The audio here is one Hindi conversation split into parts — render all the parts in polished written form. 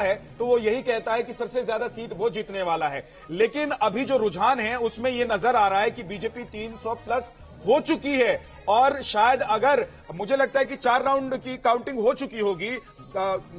है तो वो यही कहता है कि सबसे ज्यादा सीट वो जीतने वाला है। लेकिन अभी जो रुझान है उसमें ये नजर आ रहा है कि बीजेपी 300 प्लस हो चुकी है और शायद अगर मुझे लगता है कि 4 राउंड की काउंटिंग हो चुकी होगी,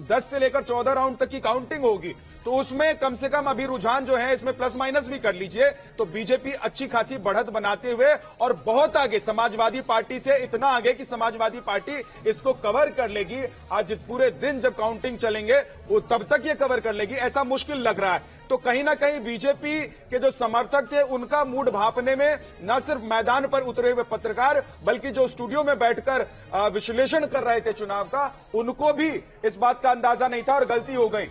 10 से लेकर 14 राउंड तक की काउंटिंग होगी, तो उसमें कम से कम अभी रुझान जो है इसमें प्लस माइनस भी कर लीजिए तो बीजेपी अच्छी खासी बढ़त बनाते हुए और बहुत आगे समाजवादी पार्टी से, इतना आगे कि समाजवादी पार्टी इसको कवर कर लेगी। आज पूरे दिन जब काउंटिंग चलेंगे वो तब तक ये कवर कर लेगी, ऐसा मुश्किल लग रहा है। तो कहीं ना कहीं बीजेपी के जो समर्थक थे उनका मूड भांपने में न सिर्फ मैदान पर उतरे हुए पत्रकार बल्कि जो स्टूडियो में बैठकर विश्लेषण कर रहे थे चुनाव का, उनको भी इस बात का अंदाजा नहीं था और गलती हो गई।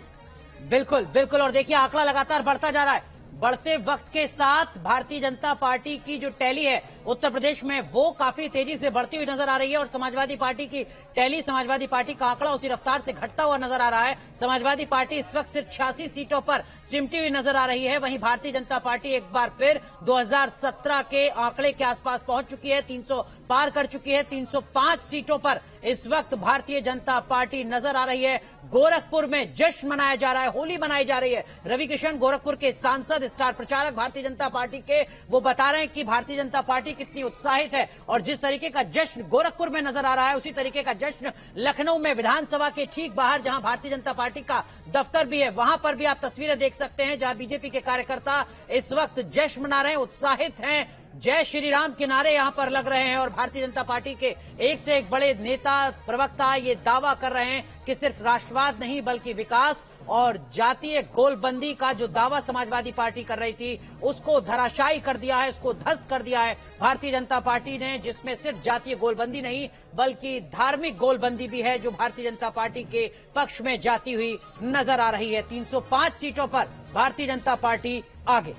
बिल्कुल बिल्कुल। और देखिए आंकड़ा लगातार बढ़ता जा रहा है। बढ़ते वक्त के साथ भारतीय जनता पार्टी की जो टैली है उत्तर प्रदेश में वो काफी तेजी से बढ़ती हुई नजर आ रही है और समाजवादी पार्टी की टैली, समाजवादी पार्टी का आंकड़ा उसी रफ्तार से घटता हुआ नजर आ रहा है। समाजवादी पार्टी इस वक्त सिर्फ 86 सीटों पर सिमटी हुई नजर आ रही है। वहीं भारतीय जनता पार्टी एक बार फिर 2017 के आंकड़े के आसपास पहुंच चुकी है, 300 पार कर चुकी है। 305 सीटों पर इस वक्त भारतीय जनता पार्टी नजर आ रही है। गोरखपुर में जश्न मनाया जा रहा है, होली मनाई जा रही है। रवि किशन, गोरखपुर के सांसद, स्टार प्रचारक भारतीय जनता पार्टी के, वो बता रहे हैं कि भारतीय जनता पार्टी कितनी उत्साहित है और जिस तरीके का जश्न गोरखपुर में नजर आ रहा है उसी तरीके का जश्न लखनऊ में विधानसभा के ठीक बाहर जहां भारतीय जनता पार्टी का दफ्तर भी है वहां पर भी आप तस्वीरें देख सकते हैं जहां बीजेपी के कार्यकर्ता इस वक्त जश्न मना रहे हैं, उत्साहित हैं। जय श्री राम के नारे यहां पर लग रहे हैं और भारतीय जनता पार्टी के एक से एक बड़े नेता, प्रवक्ता ये दावा कर रहे हैं कि सिर्फ राष्ट्रवाद नहीं बल्कि विकास और जातीय गोलबंदी का जो दावा समाजवादी पार्टी कर रही थी उसको धराशायी कर दिया है, उसको ध्वस्त कर दिया है भारतीय जनता पार्टी ने, जिसमें सिर्फ जातीय गोलबंदी नहीं बल्कि धार्मिक गोलबंदी भी है जो भारतीय जनता पार्टी के पक्ष में जाती हुई नजर आ रही है। 305 सीटों पर भारतीय जनता पार्टी आगे।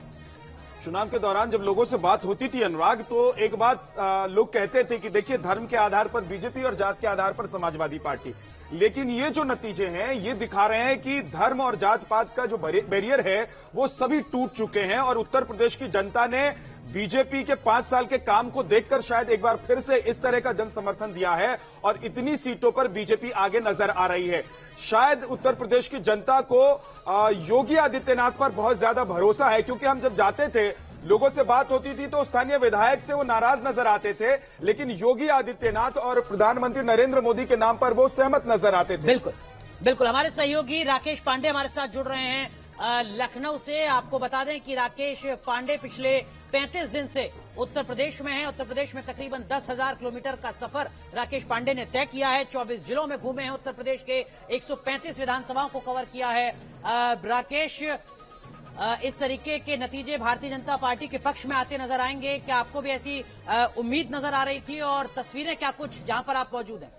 चुनाव के दौरान जब लोगों से बात होती थी अनुराग, तो एक बात लोग कहते थे कि देखिए धर्म के आधार पर बीजेपी और जात के आधार पर समाजवादी पार्टी, लेकिन ये जो नतीजे हैं ये दिखा रहे हैं कि धर्म और जात पात का जो बैरियर है वो सभी टूट चुके हैं और उत्तर प्रदेश की जनता ने बीजेपी के 5 साल के काम को देखकर शायद एक बार फिर से इस तरह का जन समर्थन दिया है और इतनी सीटों पर बीजेपी आगे नजर आ रही है। शायद उत्तर प्रदेश की जनता को योगी आदित्यनाथ पर बहुत ज्यादा भरोसा है, क्योंकि हम जब जाते थे लोगों से बात होती थी तो स्थानीय विधायक से वो नाराज नजर आते थे, लेकिन योगी आदित्यनाथ और प्रधानमंत्री नरेंद्र मोदी के नाम पर वो सहमत नजर आते थे। बिल्कुल बिल्कुल। हमारे सहयोगी राकेश पांडे हमारे साथ जुड़ रहे हैं लखनऊ से। आपको बता दें कि राकेश पांडे पिछले 35 दिन से उत्तर प्रदेश में है। उत्तर प्रदेश में तकरीबन 10,000 किलोमीटर का सफर राकेश पांडे ने तय किया है। 24 जिलों में घूमे हैं, उत्तर प्रदेश के 135 विधानसभाओं को कवर किया है। राकेश, इस तरीके के नतीजे भारतीय जनता पार्टी के पक्ष में आते नजर आएंगे, क्या आपको भी ऐसी उम्मीद नजर आ रही थी और तस्वीरें क्या कुछ जहां पर आप मौजूद हैं?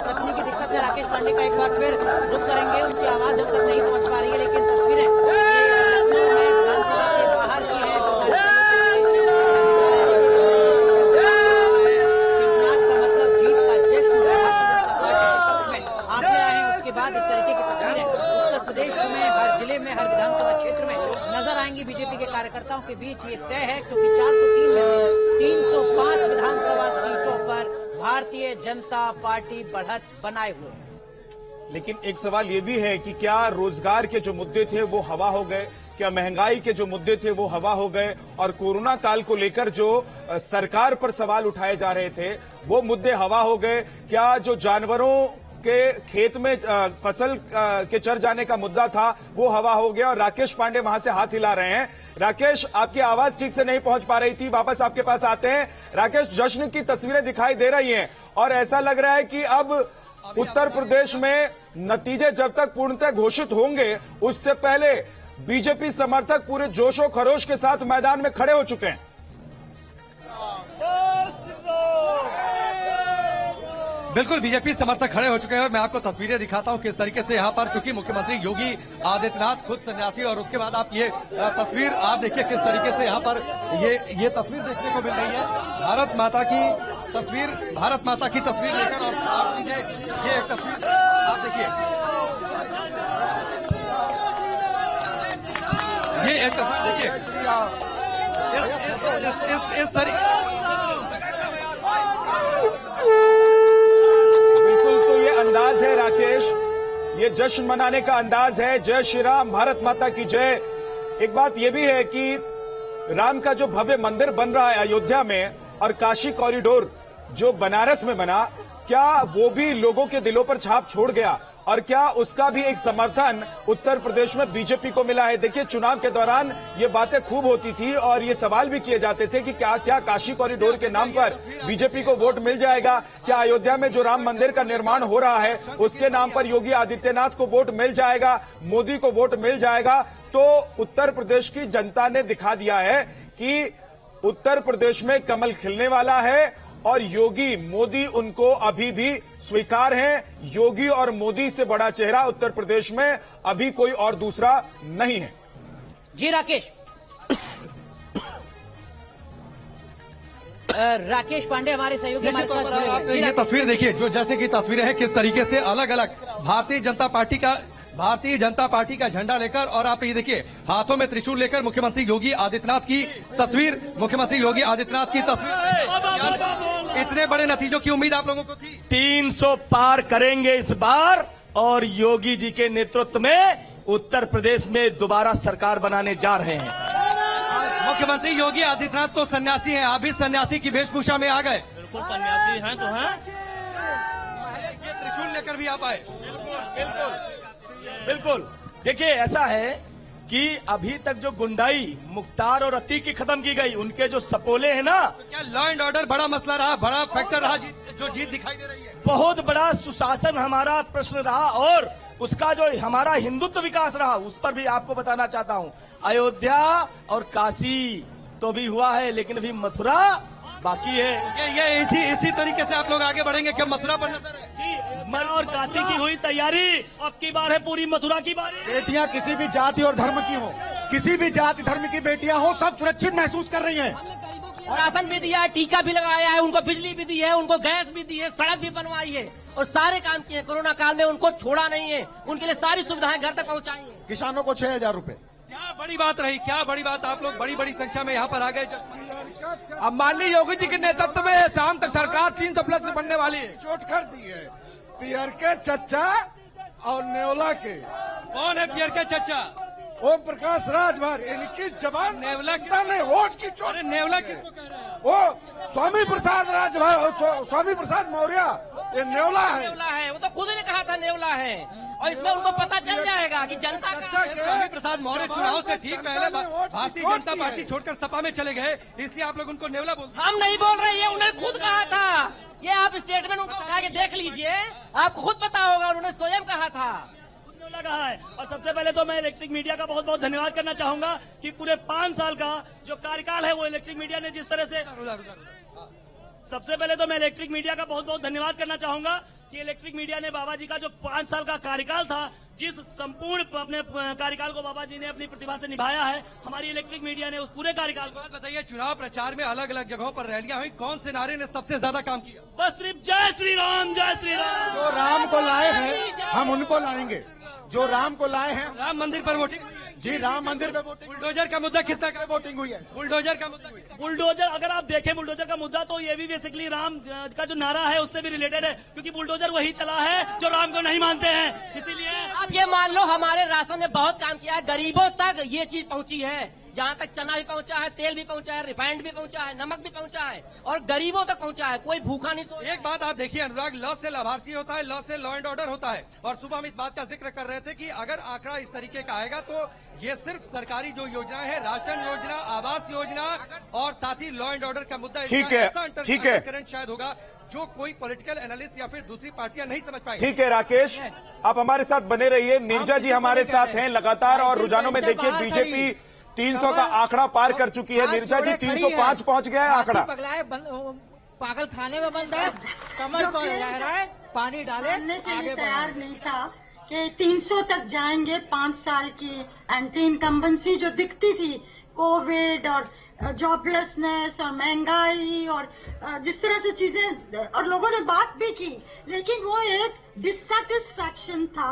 तकनीकी दिक्कत है, राकेश पांडे का एक बार फिर रुक करेंगे, उनकी आवाज अब तक नहीं पहुंच पा रही है, लेकिन तस्वीरें विधानसभा के बाहर की है। का मतलब जीत का जश्न आगे आए, उसके बाद इस तरीके की तस्वीरें उत्तर प्रदेश में हर जिले में, हर विधानसभा क्षेत्र में नजर आएंगी। बीजेपी के कार्यकर्ताओं के बीच ये तय है क्योंकि 403 में 305 विधानसभा सीटों पर भारतीय जनता पार्टी बढ़त बनाए हुए है। लेकिन एक सवाल ये भी है कि क्या रोजगार के जो मुद्दे थे वो हवा हो गए, क्या महंगाई के जो मुद्दे थे वो हवा हो गए और कोरोना काल को लेकर जो सरकार पर सवाल उठाए जा रहे थे वो मुद्दे हवा हो गए? क्या जो जानवरों के खेत में फसल के चर जाने का मुद्दा था वो हवा हो गया? और राकेश पांडे वहां से हाथ हिला रहे हैं। राकेश, आपकी आवाज ठीक से नहीं पहुंच पा रही थी, वापस आपके पास आते हैं। राकेश, जश्न की तस्वीरें दिखाई दे रही हैं और ऐसा लग रहा है कि अब उत्तर प्रदेश में नतीजे जब तक पूर्णतः घोषित होंगे उससे पहले बीजेपी समर्थक पूरे जोशो खरोश के साथ मैदान में खड़े हो चुके हैं। बिल्कुल, बीजेपी समर्थक खड़े हो चुके हैं और मैं आपको तस्वीरें दिखाता हूं किस तरीके से यहां पर, चूंकि मुख्यमंत्री योगी आदित्यनाथ खुद सन्यासी, और उसके बाद आप ये तस्वीर आप देखिए किस तरीके से यहां पर ये तस्वीर देखने को मिल रही है। भारत माता की तस्वीर भारत माता की तस्वीर लेकर, और आप लीजिए ये एक तस्वीर आप देखिए, ये एक तस्वीर देखिए इस तरीके। बिल्कुल, तो ये अंदाज है राकेश, ये जश्न मनाने का अंदाज है। जय श्री राम, भारत माता की जय। एक बात यह भी है कि राम का जो भव्य मंदिर बन रहा है अयोध्या में, और काशी कॉरिडोर जो बनारस में बना, क्या वो भी लोगों के दिलों पर छाप छोड़ गया, और क्या उसका भी एक समर्थन उत्तर प्रदेश में बीजेपी को मिला है? देखिए, चुनाव के दौरान ये बातें खूब होती थी और ये सवाल भी किए जाते थे कि क्या काशी कॉरिडोर के नाम पर बीजेपी को वोट मिल जाएगा? क्या अयोध्या में जो राम मंदिर का निर्माण हो रहा है उसके नाम पर योगी आदित्यनाथ को वोट मिल जाएगा, मोदी को वोट मिल जाएगा? तो उत्तर प्रदेश की जनता ने दिखा दिया है कि उत्तर प्रदेश में कमल खिलने वाला है, और योगी मोदी उनको अभी भी स्वीकार हैं। योगी और मोदी से बड़ा चेहरा उत्तर प्रदेश में अभी कोई और दूसरा नहीं है। जी राकेश। राकेश पांडे हमारे सहयोगी हमारे साथ जुड़े हैं। आपने ये तस्वीर देखिए, जो जश्न की तस्वीरें हैं, किस तरीके से अलग अलग भारतीय जनता पार्टी का झंडा लेकर, और आप ये देखिए हाथों में त्रिशूल लेकर मुख्यमंत्री योगी आदित्यनाथ की तस्वीर, इतने बड़े नतीजों की उम्मीद आप लोगों को थी? 300 पार करेंगे इस बार, और योगी जी के नेतृत्व में उत्तर प्रदेश में दोबारा सरकार बनाने जा रहे हैं। मुख्यमंत्री योगी आदित्यनाथ तो सन्यासी हैं, आप भी सन्यासी की वेशभूषा में आ गए। बिल्कुल सन्यासी हैं तो हैं, ये त्रिशूल लेकर भी आप आए। बिल्कुल। देखिए, ऐसा है कि अभी तक जो गुंडाई मुख्तार और अतीक की खत्म की गई, उनके जो सपोले हैं ना, तो क्या लॉ एंड ऑर्डर बड़ा मसला रहा, बड़ा फैक्टर रहा जो जीत दिखाई दे रही है? बहुत बड़ा सुशासन हमारा प्रश्न रहा, और उसका जो हमारा हिंदुत्व विकास रहा, उस पर भी आपको बताना चाहता हूँ। अयोध्या और काशी तो भी हुआ है, लेकिन अभी मथुरा बाकी है। ये इसी तरीके से आप लोग आगे बढ़ेंगे? क्या मथुरा पर नजर है? मथुरा और काशी की हुई तैयारी, अब की बार है पूरी मथुरा की बारी। बेटियां किसी भी जाति और धर्म की हो, किसी भी जाति धर्म की बेटियां हो, सब सुरक्षित महसूस कर रही हैं। राशन भी दिया है, टीका भी लगाया है, उनको बिजली भी दी है, उनको गैस भी दी है, सड़क भी बनवाई है, और सारे काम किए। कोरोना काल में उनको छोड़ा नहीं है, उनके लिए सारी सुविधाएं घर तक पहुंचाई है। किसानों को 6,000 रुपए। क्या बड़ी बात रही, क्या बड़ी बात, आप लोग बड़ी संख्या में यहाँ पर आ गए। अब माननीय योगी जी के नेतृत्व में शाम तक सरकार 300+ बनने वाली है। चोट कर दी है पियर के चच्चा और नेवला के। कौन है पियर के चच्चा? ओम प्रकाश राजभर, इनकी जबान नेवला ने वोट की चोट। अरे नेवला किसको कह रहे हैं? वो स्वामी प्रसाद राजभर, स्वामी प्रसाद मौर्य, ये नेवला है। नेवला है, वो तो खुद ने कहा था नेवला है, और इसमें उनको पता चल जाएगा कि जनता का। स्वामी प्रसाद मौर्य चुनाव से ठीक पहले भारतीय जनता पार्टी छोड़कर सपा में चले गए, इसलिए आप लोग उनको नेवला बोलते? हम नहीं बोल रहे, ये उन्होंने खुद कहा था। ये आप स्टेटमेंट उनको उठा के देख लीजिए, आपको खुद पता होगा, उन्होंने स्वयं कहा था। कहा है। और सबसे पहले तो मैं इलेक्ट्रिक मीडिया का बहुत बहुत धन्यवाद करना चाहूंगा कि पूरे 5 साल का जो कार्यकाल है वो इलेक्ट्रिक मीडिया ने जिस तरह से, सबसे पहले तो मैं इलेक्ट्रिक मीडिया का बहुत बहुत धन्यवाद करना चाहूंगा कि इलेक्ट्रिक मीडिया ने बाबा जी का जो 5 साल का कार्यकाल था, जिस संपूर्ण अपने कार्यकाल को बाबा जी ने अपनी प्रतिभा से निभाया है, हमारी इलेक्ट्रिक मीडिया ने उस पूरे कार्यकाल को। बताइए, चुनाव प्रचार में अलग अलग जगहों पर रैलियां हुई, कौन से नारे ने सबसे ज्यादा काम किया? बस सिर्फ जय श्री राम, जय श्री राम। जो राम को लाए हैं हम उनको लाएंगे, जो राम को लाए हैं। राम मंदिर पर वोटिंग? जी, राम मंदिर पे वोटिंग। बुलडोजर का मुद्दा कितना का वोटिंग हुई है? बुलडोजर का मुद्दा, बुलडोजर अगर आप देखें बुलडोजर का मुद्दा, तो ये भी बेसिकली राम का जो नारा है उससे भी रिलेटेड है, क्योंकि बुलडोजर वही चला है जो राम को नहीं मानते हैं। इसीलिए आप ये मान लो हमारे राशन ने बहुत काम किया है, गरीबों तक ये चीज पहुंची है, जहाँ तक चना भी पहुंचा है, तेल भी पहुंचा है, रिफाइंड भी पहुंचा है, नमक भी पहुंचा है, और गरीबों तक पहुंचा है, कोई भूखा नहीं सोया। एक बात आप देखिए अनुराग, लॉ से लाभार्थी होता है, लॉ से लॉ एंड ऑर्डर होता है, और सुबह हम इस बात का जिक्र कर रहे थे कि अगर आंकड़ा इस तरीके का आएगा तो ये सिर्फ सरकारी जो योजनाएं हैं, राशन योजना, आवास योजना, और साथ ही लॉ एंड ऑर्डर का मुद्दा, ठीक है करंट शायद होगा जो कोई पॉलिटिकल एनालिस्ट या फिर दूसरी पार्टियां नहीं समझ पाएंगी। ठीक है राकेश, आप हमारे साथ बने रहिए। नीरजा जी हमारे साथ हैं लगातार, और रुझानों में देखिए बीजेपी 300 का आंकड़ा पार कर चुकी है। नीरजा जी, 305 पहुंच गया है आंकड़ा। पागल खाने में बंद है, कमर को लहराए, पानी डाले, आगे तैयार नहीं था कि 300 तक जाएंगे। 5 साल की एंटी इनकम्बेंसी जो दिखती थी कोविड और जॉबलेसनेस और महंगाई और जिस तरह से चीजें, और लोगों ने बात भी की, लेकिन वो एक डिससैटिस्फैक्शन था,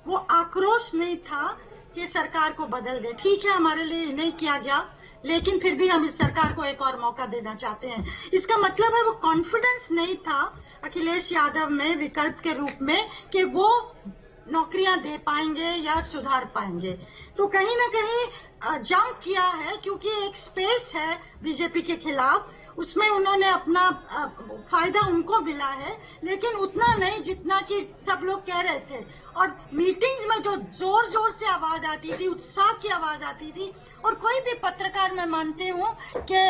वो आक्रोश नहीं था कि सरकार को बदल दे। ठीक है, हमारे लिए नहीं किया गया, लेकिन फिर भी हम इस सरकार को एक और मौका देना चाहते हैं। इसका मतलब है वो कॉन्फिडेंस नहीं था अखिलेश यादव में विकल्प के रूप में कि वो नौकरियां दे पाएंगे या सुधार पाएंगे। तो कहीं ना कहीं जंप किया है, क्योंकि एक स्पेस है बीजेपी के खिलाफ, उसमें उन्होंने अपना फायदा उनको मिला है, लेकिन उतना नहीं जितना कि सब लोग कह रहे थे। और मीटिंग्स में जो जोर जोर से आवाज आती थी, उत्साह की आवाज आती थी, और कोई भी पत्रकार, मैं मानती हूँ कि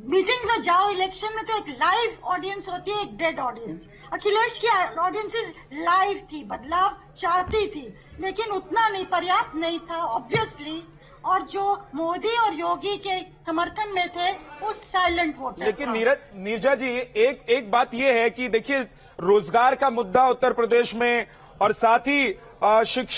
मीटिंग में जाओ, इलेक्शन में तो एक लाइव ऑडियंस होती है, एक डेड ऑडियंस। अखिलेश की ऑडियंसेस लाइव थी, बदलाव चाहती थी, लेकिन उतना नहीं, पर्याप्त नहीं था ऑब्वियसली। और जो मोदी और योगी के समर्थन में थे वो साइलेंट वोटर। लेकिन नीरजा जी, एक बात यह है कि देखिए, रोजगार का मुद्दा उत्तर प्रदेश में और साथ ही शिक्षा